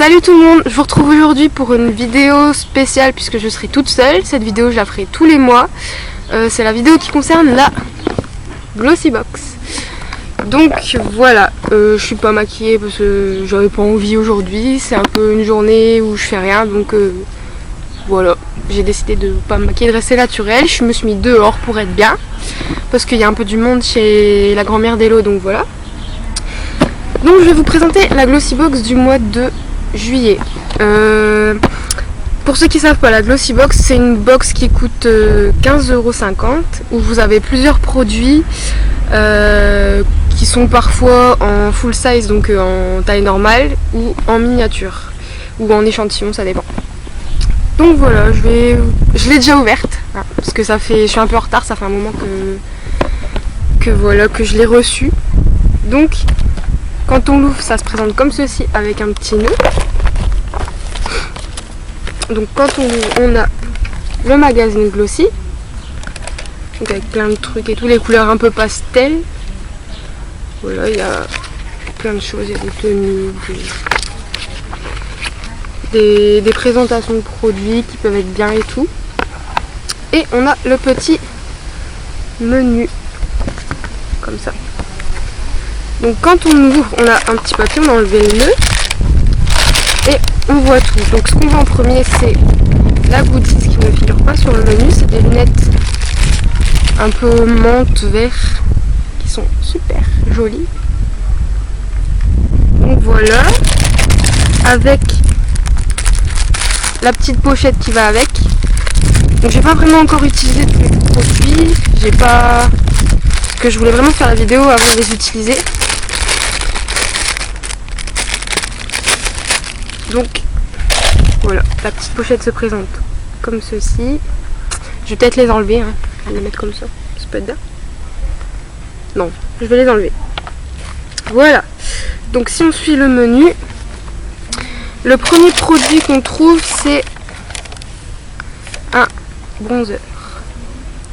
Salut tout le monde, je vous retrouve aujourd'hui pour une vidéo spéciale puisque je serai toute seule. Cette vidéo je la ferai tous les mois. C'est la vidéo qui concerne la Glossybox. Donc voilà, je suis pas maquillée parce que j'avais pas envie aujourd'hui. C'est un peu une journée où je fais rien, donc voilà. J'ai décidé de pas me maquiller, de rester naturelle. Je me suis mis dehors pour être bien parce qu'il y a un peu du monde chez la grand-mère d'Hello, donc voilà. Donc je vais vous présenter la Glossybox du mois de juillet. Pour ceux qui ne savent pas, la Glossybox c'est une box qui coûte 15,50 € où vous avez plusieurs produits qui sont parfois en full size, donc en taille normale, ou en miniature ou en échantillon, ça dépend. Donc voilà, je l'ai déjà ouverte hein, parce que je suis un peu en retard, ça fait un moment que je l'ai reçue. Donc quand on l'ouvre, ça se présente comme ceci avec un petit nœud. Donc quand on l'ouvre, on a le magazine Glossy, donc avec plein de trucs et tout, les couleurs un peu pastel. Voilà, il y a plein de choses, il y a des tenues, des présentations de produits qui peuvent être bien et tout. Et on a le petit menu comme ça. Donc quand on ouvre, on a un petit papier, on a enlevé le nœud et on voit tout. Donc ce qu'on voit en premier, c'est la goodies qui ne figure pas sur le menu. C'est des lunettes un peu menthe vert qui sont super jolies. Donc voilà, avec la petite pochette qui va avec. Donc j'ai pas vraiment encore utilisé tous les produits. Parce que je voulais vraiment faire la vidéo avant de les utiliser. Donc voilà, la petite pochette se présente comme ceci. Je vais peut-être les enlever, hein. Je vais les mettre comme ça, ça peut être bien. Non, je vais les enlever. Voilà, donc si on suit le menu, le premier produit qu'on trouve c'est un bronzer.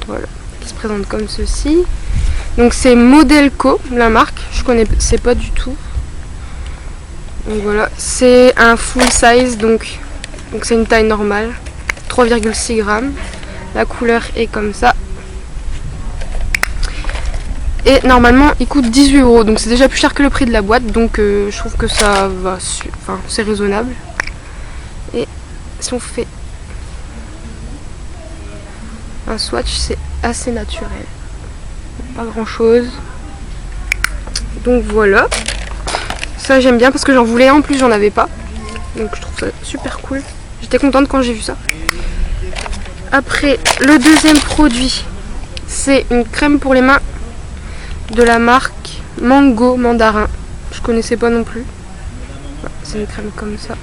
Voilà, qui se présente comme ceci. Donc c'est Modelco, la marque, je connaissais pas du tout. Donc voilà, c'est un full size, donc c'est une taille normale, 3,6 grammes. La couleur est comme ça. Et normalement il coûte 18 €, donc c'est déjà plus cher que le prix de la boîte, donc je trouve que ça va, enfin c'est raisonnable. Et si on fait un swatch, c'est assez naturel, pas grand chose. Donc voilà. Ça j'aime bien parce que j'en voulais un, en plus j'en avais pas. Donc je trouve ça super cool. J'étais contente quand j'ai vu ça. Après, le deuxième produit, c'est une crème pour les mains de la marque Mango Mandarin. Je connaissais pas non plus. C'est une crème comme ça.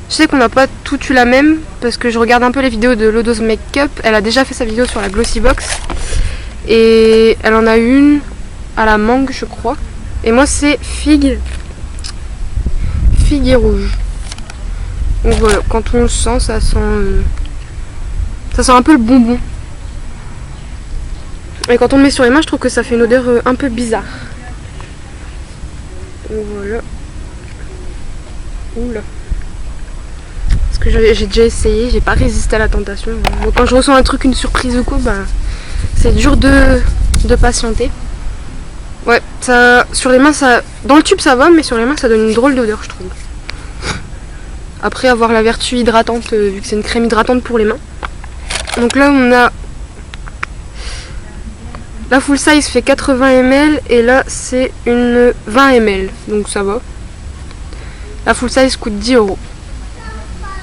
Je sais qu'on n'a pas tout eu la même parce que je regarde un peu les vidéos de Lodo's Makeup. Elle a déjà fait sa vidéo sur la Glossybox. Et elle en a une à la mangue je crois. Et moi c'est figue et rouge. Donc voilà, quand on le sent, ça sent un peu le bonbon. Et quand on le met sur les mains, je trouve que ça fait une odeur un peu bizarre. Donc voilà. Oula. Parce que j'ai déjà essayé, j'ai pas résisté à la tentation. Moi, quand je ressens un truc, une surprise ou quoi, ben, c'est dur de patienter. Ouais, ça, sur les mains, ça, dans le tube ça va, mais sur les mains ça donne une drôle d'odeur, je trouve. Après avoir la vertu hydratante, vu que c'est une crème hydratante pour les mains. Donc là on a la full size fait 80 ml et là c'est une 20 ml, donc ça va. La full size coûte 10 €,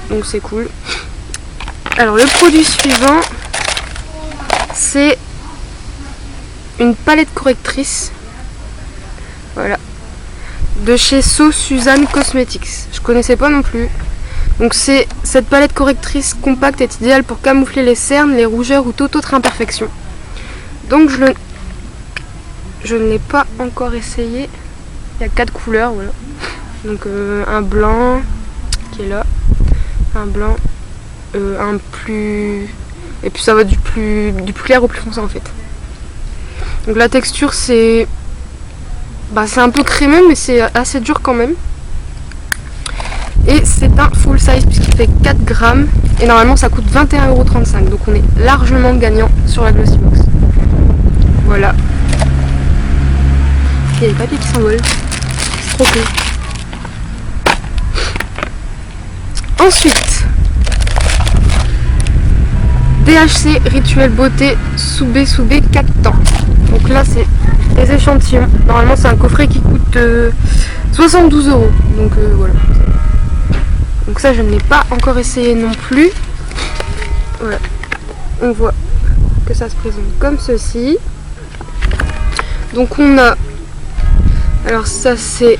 donc c'est cool. Alors le produit suivant, c'est une palette correctrice. Voilà, de chez So Suzanne Cosmetics. Je connaissais pas non plus. Donc cette palette correctrice compacte est idéale pour camoufler les cernes, les rougeurs ou toute autre imperfection. Donc je ne l'ai pas encore essayé. Il y a 4 couleurs, voilà. Donc un blanc qui est là, un blanc, un plus, et puis ça va du plus clair au plus foncé en fait. Donc la texture c'est un peu crémeux mais c'est assez dur quand même. Et c'est un full size puisqu'il fait 4 grammes. Et normalement ça coûte 21,35 €. Donc on est largement gagnant sur la Glossybox. Voilà. Il y a des papiers qui s'envolent. C'est trop cool. Ensuite, DHC Rituel Beauté Soubé 4 temps. Donc là c'est les échantillons. Normalement c'est un coffret qui coûte 72 €. Donc voilà. Donc ça je ne l'ai pas encore essayé non plus. Voilà. On voit que ça se présente comme ceci. Donc on a... Alors ça c'est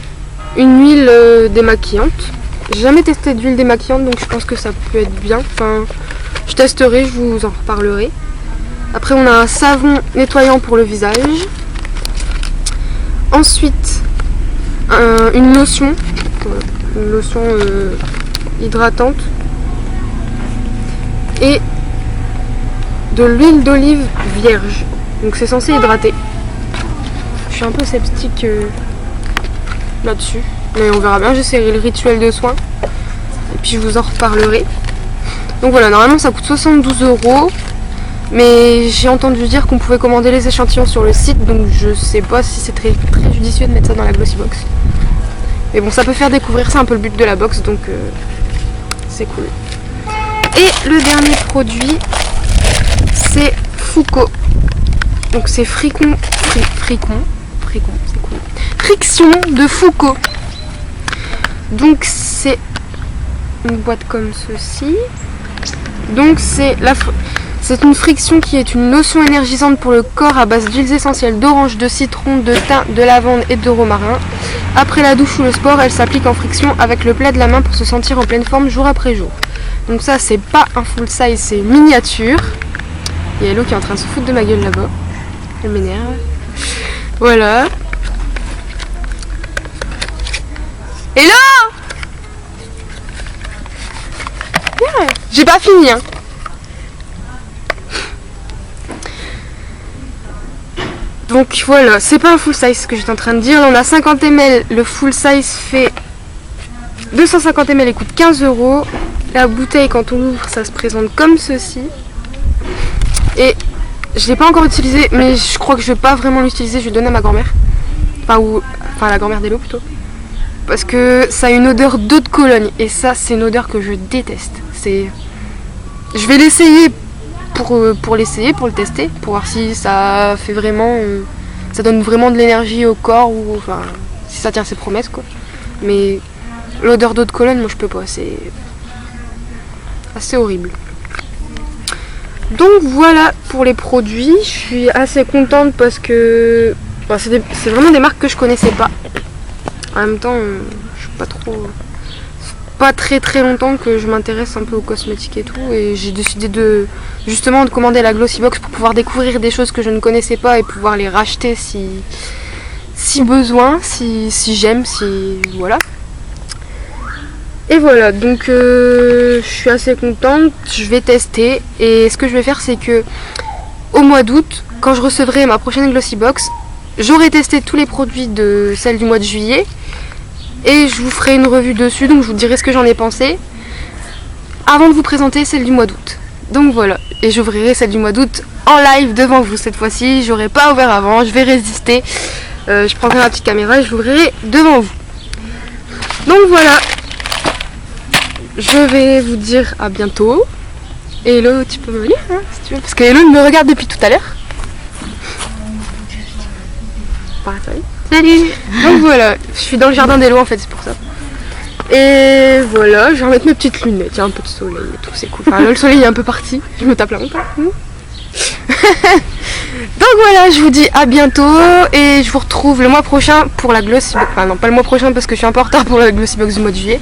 une huile démaquillante. J'ai jamais testé d'huile démaquillante donc je pense que ça peut être bien. Enfin, je testerai, je vous en reparlerai. Après on a un savon nettoyant pour le visage. Ensuite une lotion. Voilà, une lotion hydratante. Et de l'huile d'olive vierge. Donc c'est censé hydrater. Je suis un peu sceptique là-dessus. Mais on verra bien, j'essaierai le rituel de soins. Et puis je vous en reparlerai. Donc voilà, normalement ça coûte 72 €. Mais j'ai entendu dire qu'on pouvait commander les échantillons sur le site. Donc je sais pas si c'est très judicieux de mettre ça dans la Glossybox. Mais bon, ça peut faire découvrir, c'est un peu le but de la box. Donc c'est cool. Et le dernier produit, c'est Foucault. Donc c'est Fricon, c'est cool. Friction de Foucault. Donc c'est une boîte comme ceci. Donc c'est une friction qui est une lotion énergisante pour le corps à base d'huiles essentielles d'orange, de citron, de thym, de lavande et de romarin. Après la douche ou le sport, elle s'applique en friction avec le plat de la main pour se sentir en pleine forme jour après jour. Donc ça c'est pas un full size, c'est miniature. Il y a Hello qui est en train de se foutre de ma gueule là-bas. Elle m'énerve. Voilà. Hello! J'ai pas fini hein. Donc voilà, c'est pas un full size ce que j'étais en train de dire. Là on a 50 ml, le full size fait 250 ml et coûte 15 €. La bouteille quand on l'ouvre ça se présente comme ceci. Et je l'ai pas encore utilisé mais je crois que je vais pas vraiment l'utiliser, je vais donner à ma grand-mère. Enfin à la grand-mère d'Hello plutôt. Parce que ça a une odeur d'eau de Cologne et ça c'est une odeur que je déteste. Je vais l'essayer pour l'essayer, pour le tester, pour voir si ça fait vraiment, ça donne vraiment de l'énergie au corps ou enfin si ça tient ses promesses quoi. Mais l'odeur d'eau de Cologne, moi je peux pas, c'est assez horrible. Donc voilà pour les produits, je suis assez contente parce que enfin, c'est vraiment des marques que je connaissais pas. En même temps, je suis pas trop... Pas très longtemps que je m'intéresse un peu aux cosmétiques et tout. Et j'ai décidé justement de commander la Glossybox pour pouvoir découvrir des choses que je ne connaissais pas et pouvoir les racheter si besoin, si j'aime, si... Voilà. Et voilà, donc je suis assez contente, je vais tester. Et ce que je vais faire, c'est que au mois d'août, quand je recevrai ma prochaine Glossybox, j'aurai testé tous les produits de celle du mois de juillet. Et je vous ferai une revue dessus, donc je vous dirai ce que j'en ai pensé avant de vous présenter celle du mois d'août. Donc voilà, et j'ouvrirai celle du mois d'août en live devant vous cette fois-ci. J'aurais pas ouvert avant, je vais résister. Je prendrai ma petite caméra et je l'ouvrirai devant vous. Donc voilà, je vais vous dire à bientôt. Et Hello, tu peux me lire hein, si tu veux, parce que Hello me regarde depuis tout à l'heure. Salut. Donc voilà, je suis dans le jardin d'Hello en fait, c'est pour ça. Et voilà, je vais remettre mes petites lunettes, il y a un peu de soleil et tout, c'est cool. Enfin là le soleil est un peu parti, je me tape la honte. Donc voilà, je vous dis à bientôt et je vous retrouve le mois prochain pour la Glossybox. Enfin non, pas le mois prochain parce que je suis un peu en retard pour la Glossybox du mois de juillet.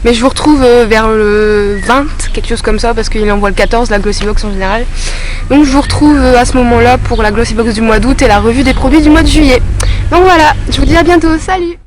Mais je vous retrouve vers le 20, quelque chose comme ça, parce qu'il envoie le 14, la Glossybox en général. Donc je vous retrouve à ce moment-là pour la Glossybox du mois d'août et la revue des produits du mois de juillet. Donc voilà, je vous dis à bientôt, salut!